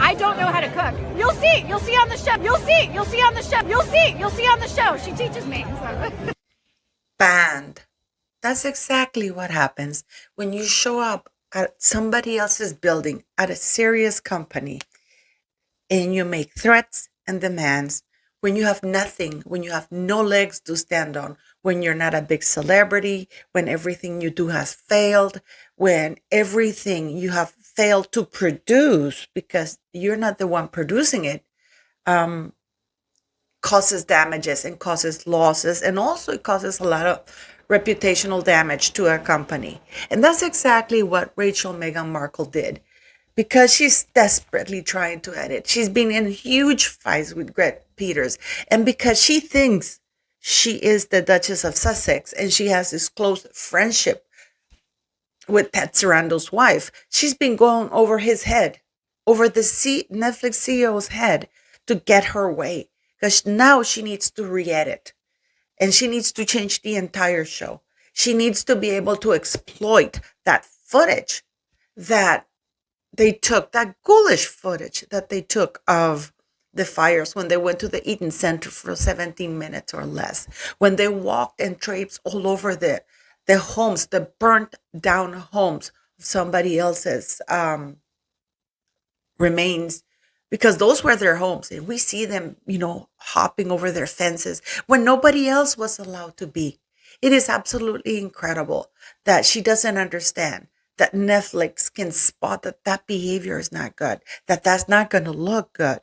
I don't know how to cook. You'll see. You'll see on the show. You'll see. You'll see on the show. You'll see. You'll see on the show. She teaches me. So. Banned. That's exactly what happens when you show up at somebody else's building at a serious company and you make threats and demands when you have nothing, when you have no legs to stand on, when you're not a big celebrity, when everything you do has failed, when everything you have failed to produce because you're not the one producing it, um, causes damages and causes losses, and also it causes a lot of reputational damage to a company. And that's exactly what Rachel Meghan Markle did because she's desperately trying to edit. She's been in huge fights with Greg Peters, and because she thinks she is the Duchess of Sussex and she has this close friendship with Ted Sarando's wife, she's been going over his head, over the Netflix CEO's head to get her way because now she needs to re-edit and she needs to change the entire show. She needs to be able to exploit that footage that they took, that ghoulish footage that they took of the fires when they went to the Eaton Center for 17 minutes or less, when they walked and traipsed all over the homes, the burnt down homes of somebody else's remains, because those were their homes. And we see them, hopping over their fences when nobody else was allowed to be. It is absolutely incredible that she doesn't understand that Netflix can spot that behavior is not good, that that's not going to look good.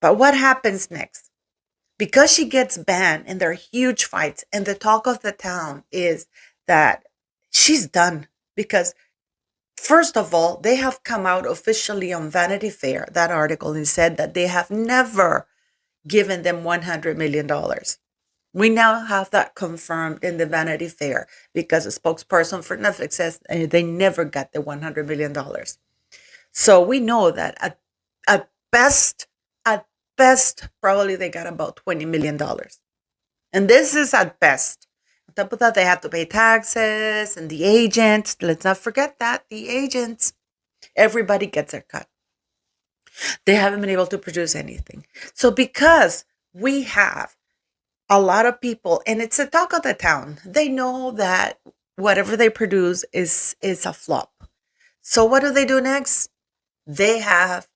But what happens next? Because she gets banned and there are huge fights and the talk of the town is that she's done because first of all, they have come out officially on Vanity Fair, that article, and said that they have never given them $100 million. We now have that confirmed in the Vanity Fair because a spokesperson for Netflix says they never got the $100 million. So we know that at best, probably they got about $20 million. And this is at best. On top of that, they have to pay taxes and the agents. Let's not forget that, the agents. Everybody gets their cut. They haven't been able to produce anything. So because we have a lot of people, and it's the talk of the town, they know that whatever they produce is a flop. So what do they do next? They have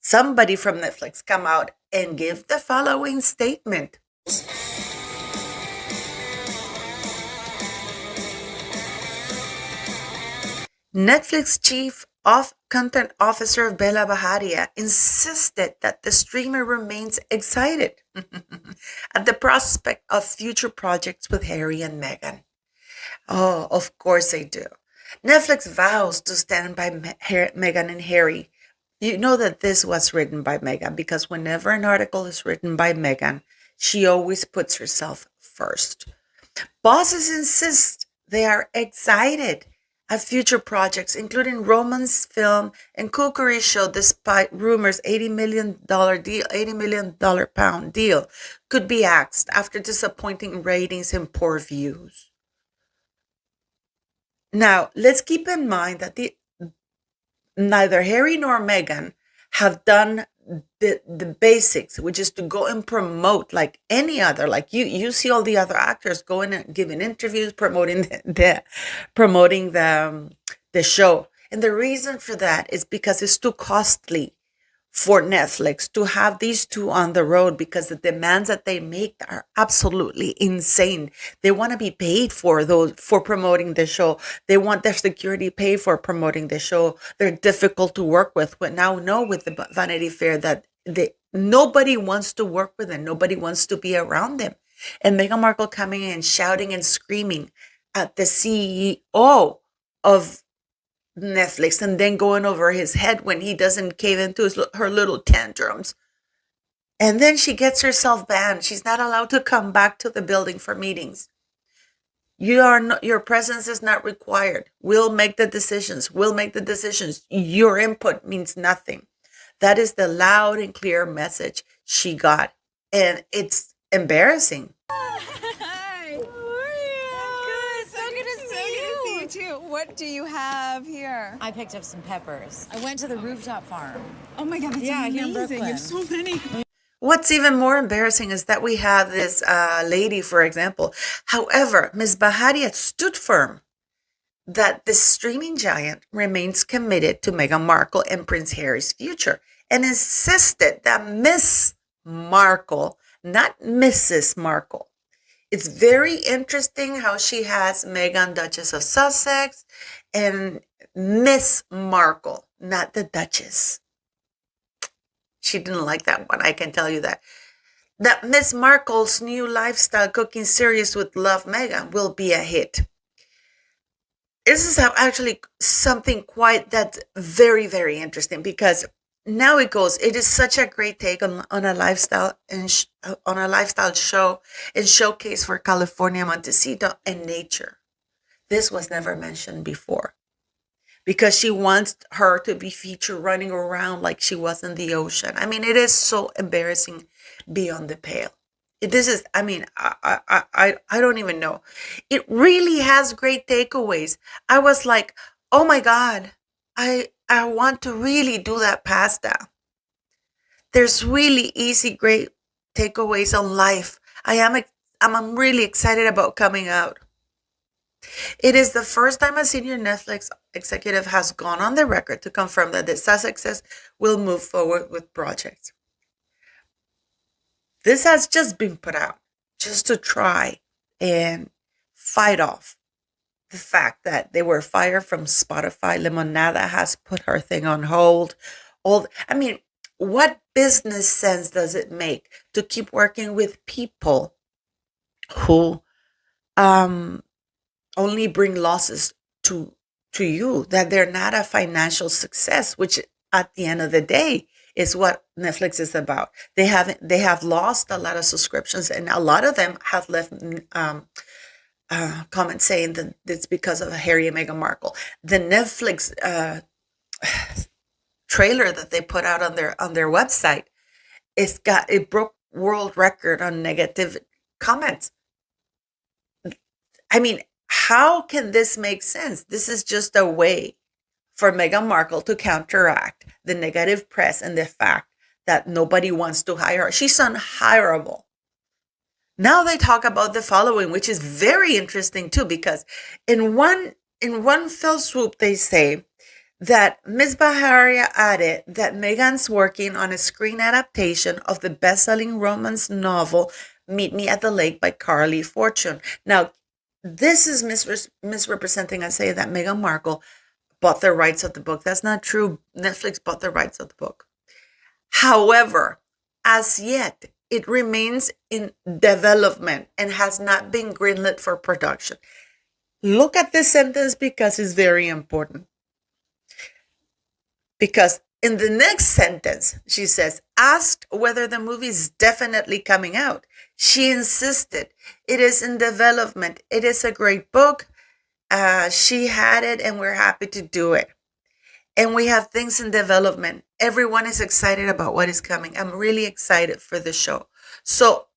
somebody from Netflix come out and give the following statement. Netflix chief of content officer Bella Baharia insisted that the streamer remains excited at the prospect of future projects with Harry and Meghan. Oh, of course they do. Netflix vows to stand by Meghan and Harry. You know that this was written by Meghan because whenever an article is written by Meghan, she always puts herself first. Bosses insist they are excited at future projects, including romance film and cookery show, despite rumors $80 million pound deal could be axed after disappointing ratings and poor views. Now, let's keep in mind that neither Harry nor Meghan have done the basics, which is to go and promote like any other, like you see all the other actors going and giving interviews, promoting the show. And the reason for that is because it's too costly for Netflix to have these two on the road because the demands that they make are absolutely insane. They want to be paid for promoting the show. They want their security paid for promoting the show. They're difficult to work with. But now know with the Vanity Fair that nobody wants to work with them. Nobody wants to be around them. And Meghan Markle coming in, shouting and screaming at the CEO of Netflix and then going over his head when he doesn't cave into her little tantrums. And then she gets herself banned. She's not allowed to come back to the building for meetings. Your presence is not required. We'll make the decisions. Your input means nothing. That is the loud and clear message she got. And it's embarrassing. Hi. How are you? Good. So good to see too. What do you have here? I picked up some peppers. I went to the rooftop farm. Oh my God, that's Yeah, here in amazing. You have so many. What's even more embarrassing is that we have this lady, for example. However, Ms. Baharia stood firm that the streaming giant remains committed to Meghan Markle and Prince Harry's future and insisted that Miss Markle, not Mrs. Markle. It's very interesting how she has Meghan, Duchess of Sussex, and Miss Markle, not the Duchess. She didn't like that one, I can tell you that. That Miss Markle's new lifestyle cooking series with Love Meghan will be a hit. This is actually something quite that's very, very interesting because now it goes. It is such a great take on a lifestyle and on a lifestyle show and showcase for California, Montecito, and nature. This was never mentioned before because she wants her to be featured running around like she was in the ocean. I mean, it is so embarrassing beyond the pale. This is, I mean, I don't even know. It really has great takeaways. I was like, oh my God, I want to really do that pasta. There's really easy, great takeaways on life. I'm really excited about coming out. It is the first time a senior Netflix executive has gone on the record to confirm that the Sussexes will move forward with projects. This has just been put out just to try and fight off the fact that they were fired from Spotify. Limonada has put her thing on hold. I mean, what business sense does it make to keep working with people who only bring losses to you, that they're not a financial success, which at the end of the day is what Netflix is about. They have lost a lot of subscriptions, and a lot of them have left comments saying that it's because of Harry and Meghan Markle. The Netflix trailer that they put out on their website, it broke world record on negative comments. I mean, how can this make sense? This is just a way for Meghan Markle to counteract the negative press and the fact that nobody wants to hire her. She's unhireable. Now they talk about the following, which is very interesting too, because in one fell swoop, they say that Ms. Baharia added that Meghan's working on a screen adaptation of the best-selling romance novel Meet Me at the Lake by Carly Fortune. Now, this is misrepresenting and saying that Meghan Markle bought the rights of the book. That's not true. Netflix bought the rights of the book. However, as yet, it remains in development and has not been greenlit for production. Look at this sentence because it's very important. Because in the next sentence, she says, asked whether the movie is definitely coming out, she insisted, it is in development. It is a great book. She had it and we're happy to do it. And we have things in development. Everyone is excited about what is coming. I'm really excited for the show. So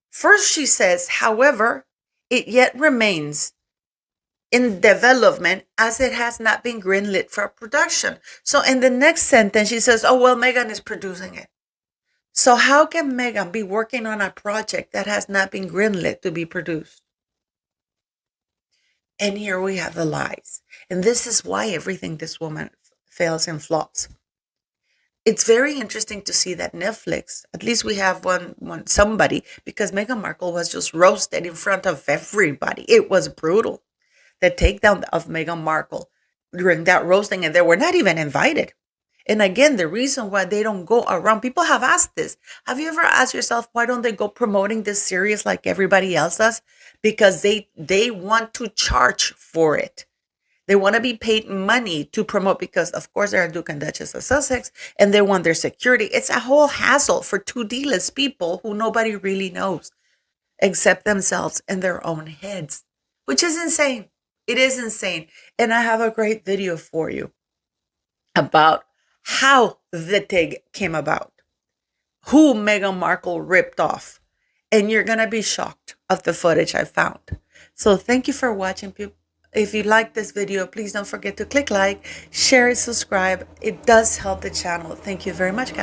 first she says, however, it yet remains in development as it has not been greenlit for production. So in the next sentence, she says, oh, well, Meghan is producing it. So how can Meghan be working on a project that has not been greenlit to be produced? And here we have the lies. And this is why everything this woman fails and flops. It's very interesting to see that Netflix, at least we have somebody, because Meghan Markle was just roasted in front of everybody. It was brutal. The takedown of Meghan Markle during that roasting, and they were not even invited. And again, the reason why they don't go around, people have asked this. Have you ever asked yourself, why don't they go promoting this series like everybody else does? Because they want to charge for it. They want to be paid money to promote because, of course, they're a Duke and Duchess of Sussex, and they want their security. It's a whole hassle for two D-list people who nobody really knows except themselves and their own heads, which is insane. It is insane. And I have a great video for you about how the take came about, who Meghan Markle ripped off. And you're going to be shocked of the footage I found. So thank you for watching, If you like this video, please don't forget to click like, share it, subscribe. It does help the channel. Thank you very much, guys.